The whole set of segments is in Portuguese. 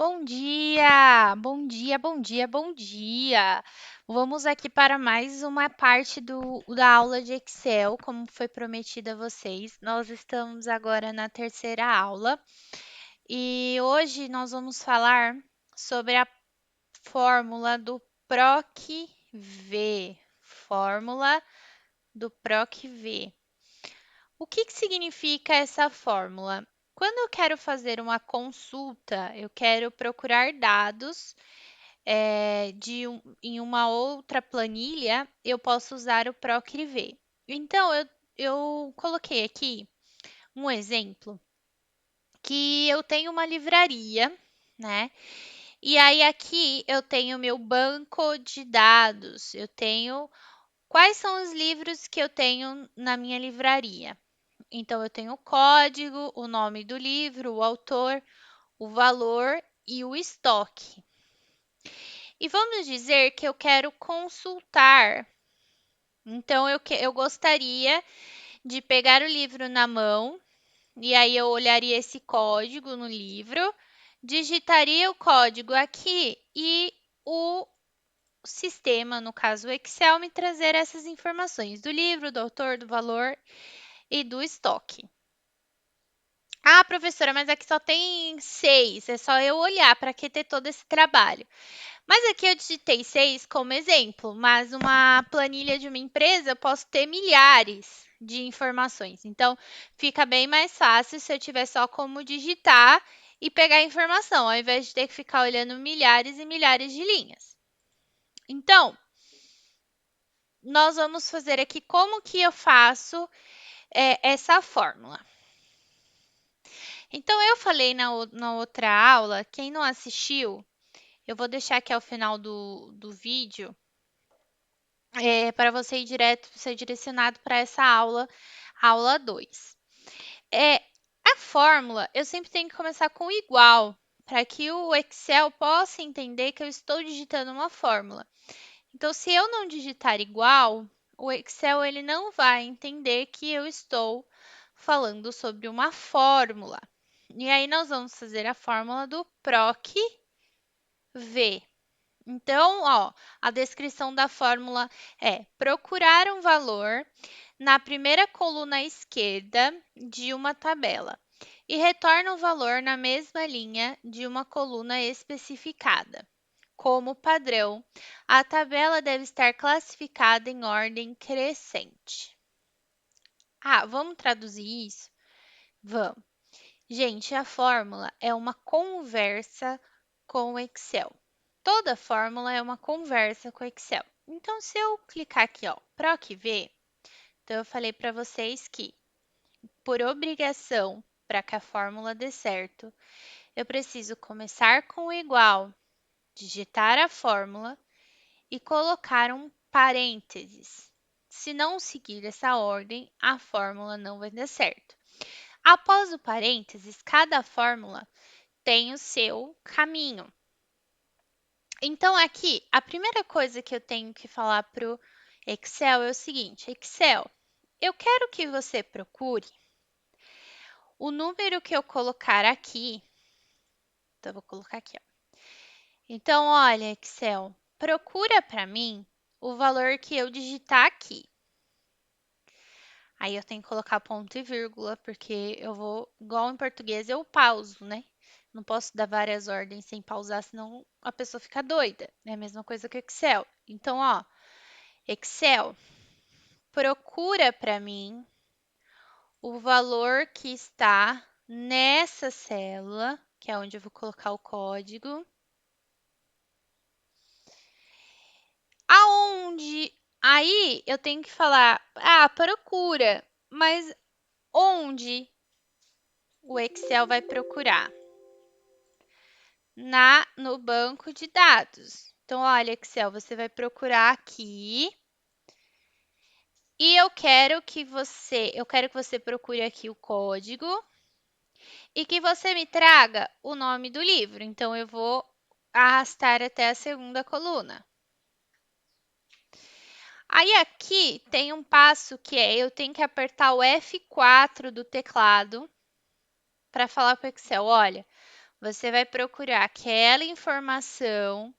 Bom dia, bom dia, bom dia, bom dia. Vamos aqui para mais uma parte da aula de Excel, como foi prometido a vocês. Nós estamos agora na terceira aula e hoje nós vamos falar sobre a fórmula do PROC-V. Fórmula do PROC-V. O que significa essa fórmula? Quando eu quero fazer uma consulta, eu quero procurar dados em uma outra planilha, eu posso usar o PROC-V. Então, eu coloquei aqui um exemplo que eu tenho uma livraria, né? E aí aqui eu tenho meu banco de dados, eu tenho quais são os livros que eu tenho na minha livraria. Então, eu tenho o código, o nome do livro, o autor, o valor e o estoque. E vamos dizer que eu quero consultar. Então, eu gostaria de pegar o livro na mão, e aí eu olharia esse código no livro, digitaria o código aqui e o sistema, no caso o Excel, me trazer essas informações do livro, do autor, do valor e do estoque. Ah, professora, mas aqui só tem 6, é só eu olhar, para que ter todo esse trabalho? Mas aqui eu digitei 6 como exemplo, mas uma planilha de uma empresa eu posso ter milhares de informações. Então, fica bem mais fácil se eu tiver só como digitar e pegar a informação, ao invés de ter que ficar olhando milhares e milhares de linhas. Então, nós vamos fazer aqui como que eu faço essa fórmula. Então, eu falei na outra aula, quem não assistiu, eu vou deixar aqui ao final do vídeo, para você ir direto, ser direcionado para essa aula, aula 2. A fórmula, eu sempre tenho que começar com igual, para que o Excel possa entender que eu estou digitando uma fórmula. Então, se eu não digitar igual, o Excel ele não vai entender que eu estou falando sobre uma fórmula. E aí, nós vamos fazer a fórmula do PROC-V. Então, ó, a descrição da fórmula é procurar um valor na primeira coluna à esquerda de uma tabela e retorna o valor na mesma linha de uma coluna especificada. Como padrão, a tabela deve estar classificada em ordem crescente. Ah, vamos traduzir isso? Vamos. Gente, a fórmula é uma conversa com o Excel. Toda fórmula é uma conversa com o Excel. Então, se eu clicar aqui, ó, PROC-V, então eu falei para vocês que, por obrigação, para que a fórmula dê certo, eu preciso começar com o igual, digitar a fórmula e colocar um parênteses. Se não seguir essa ordem, a fórmula não vai dar certo. Após o parênteses, cada fórmula tem o seu caminho. Então, aqui, a primeira coisa que eu tenho que falar para o Excel é o seguinte: Excel, eu quero que você procure o número que eu colocar aqui. Então, eu vou colocar aqui, ó. Então, olha, Excel, procura para mim o valor que eu digitar aqui. Aí eu tenho que colocar ponto e vírgula, porque eu vou, igual em português, eu pauso, né? Não posso dar várias ordens sem pausar, senão a pessoa fica doida. É a mesma coisa que o Excel. Então, ó, Excel, procura para mim o valor que está nessa célula, que é onde eu vou colocar o código. Aonde? Aí eu tenho que falar, procura, mas onde o Excel vai procurar? No banco de dados. Então, olha, Excel, você vai procurar aqui. E eu quero que você procure aqui o código e que você me traga o nome do livro. Então, eu vou arrastar até a segunda coluna. Aí, aqui tem um passo que eu tenho que apertar o F4 do teclado para falar para o Excel, olha, Você vai procurar aquela informação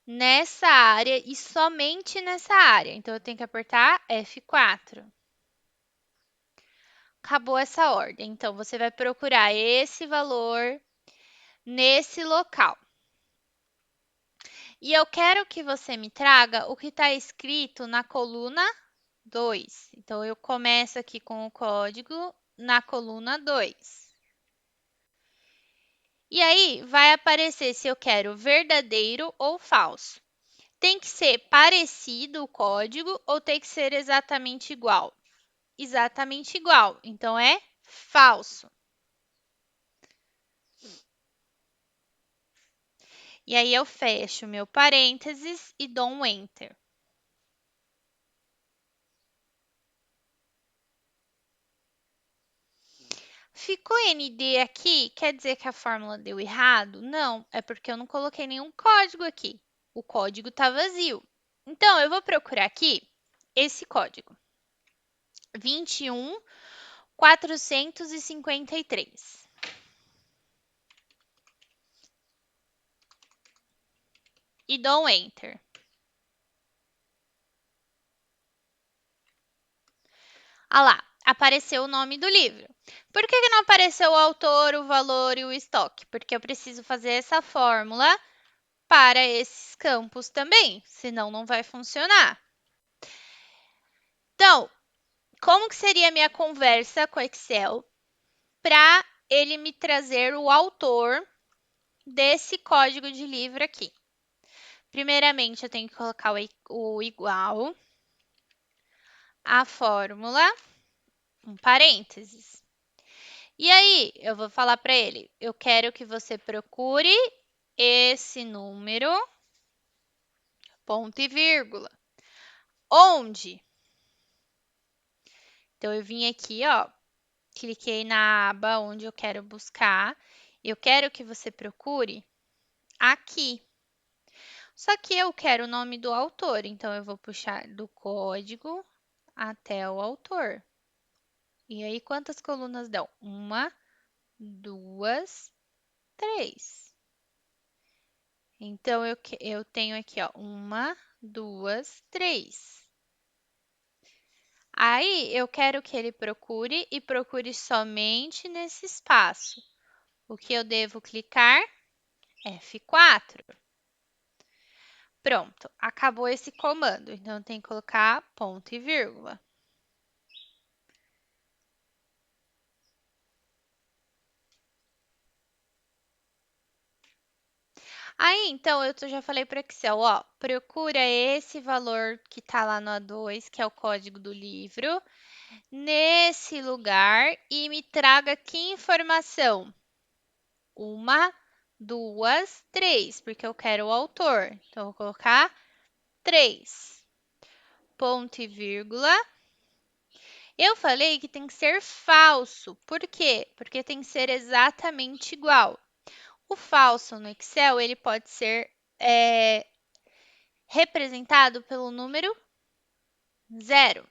nessa área e somente nessa área. Então, eu tenho que apertar F4. Acabou essa ordem. Então, você vai procurar esse valor nesse local. E eu quero que você me traga o que está escrito na coluna 2. Então, eu começo aqui com o código na coluna 2. E aí, vai aparecer se eu quero verdadeiro ou falso. Tem que ser parecido o código ou tem que ser exatamente igual? Exatamente igual. Então, é falso. E aí, eu fecho meu parênteses e dou um Enter. Ficou ND aqui, quer dizer que a fórmula deu errado? Não, é porque eu não coloquei nenhum código aqui. O código está vazio. Então, eu vou procurar aqui esse código. 21.453. E dou um Enter. Ah lá, apareceu o nome do livro. Por que não apareceu o autor, o valor e o estoque? Porque eu preciso fazer essa fórmula para esses campos também, senão não vai funcionar. Então, como que seria a minha conversa com o Excel para ele me trazer o autor desse código de livro aqui? Primeiramente, eu tenho que colocar o igual, a fórmula, um parênteses. E aí, eu vou falar para ele, eu quero que você procure esse número, ponto e vírgula. Onde? Então, eu vim aqui, ó, cliquei na aba onde eu quero buscar. Eu quero que você procure aqui. Só que eu quero o nome do autor, então eu vou puxar do código até o autor. E aí, quantas colunas dão? 1, 2, 3. Então, eu tenho aqui, ó, 1, 2, 3. Aí, eu quero que ele procure e procure somente nesse espaço. O que eu devo clicar? F4. Pronto, acabou esse comando. Então, tem que colocar ponto e vírgula. Aí, então, eu já falei para o Excel, ó, procura esse valor que está lá no A2, que é o código do livro, nesse lugar e me traga que informação? 1, 2, 3, porque eu quero o autor. Então, eu vou colocar 3. Ponto e vírgula. Eu falei que tem que ser falso. Por quê? Porque tem que ser exatamente igual. O falso no Excel, ele pode ser representado pelo número 0.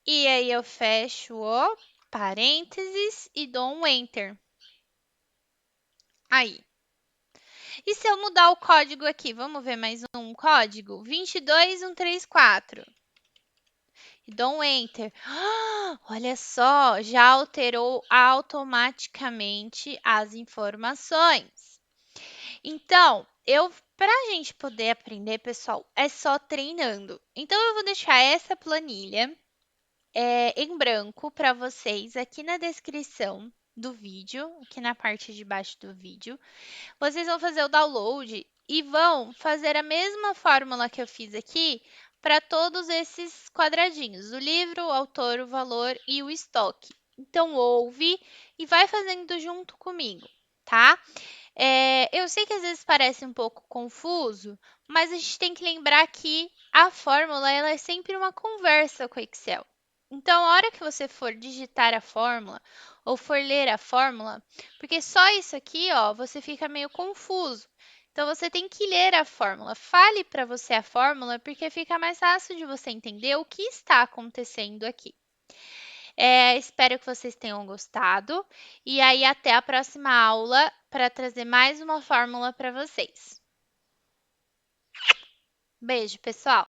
E aí eu fecho o parênteses e dou um Enter. Aí. E se eu mudar o código aqui? Vamos ver mais um código? 22134. E dou um Enter. Olha só, já alterou automaticamente as informações. Então, para a gente poder aprender, pessoal, é só treinando. Então, eu vou deixar essa planilha em branco para vocês aqui na descrição do vídeo, aqui na parte de baixo do vídeo. Vocês vão fazer o download e vão fazer a mesma fórmula que eu fiz aqui para todos esses quadradinhos, o livro, o autor, o valor e o estoque. Então, ouve e vai fazendo junto comigo, tá? Eu sei que às vezes parece um pouco confuso, mas a gente tem que lembrar que a fórmula ela é sempre uma conversa com o Excel. Então, a hora que você for digitar a fórmula ou for ler a fórmula, porque só isso aqui, ó, você fica meio confuso. Então, você tem que ler a fórmula. Fale para você a fórmula, porque fica mais fácil de você entender o que está acontecendo aqui. Espero que vocês tenham gostado. E aí, até a próxima aula para trazer mais uma fórmula para vocês. Beijo, pessoal!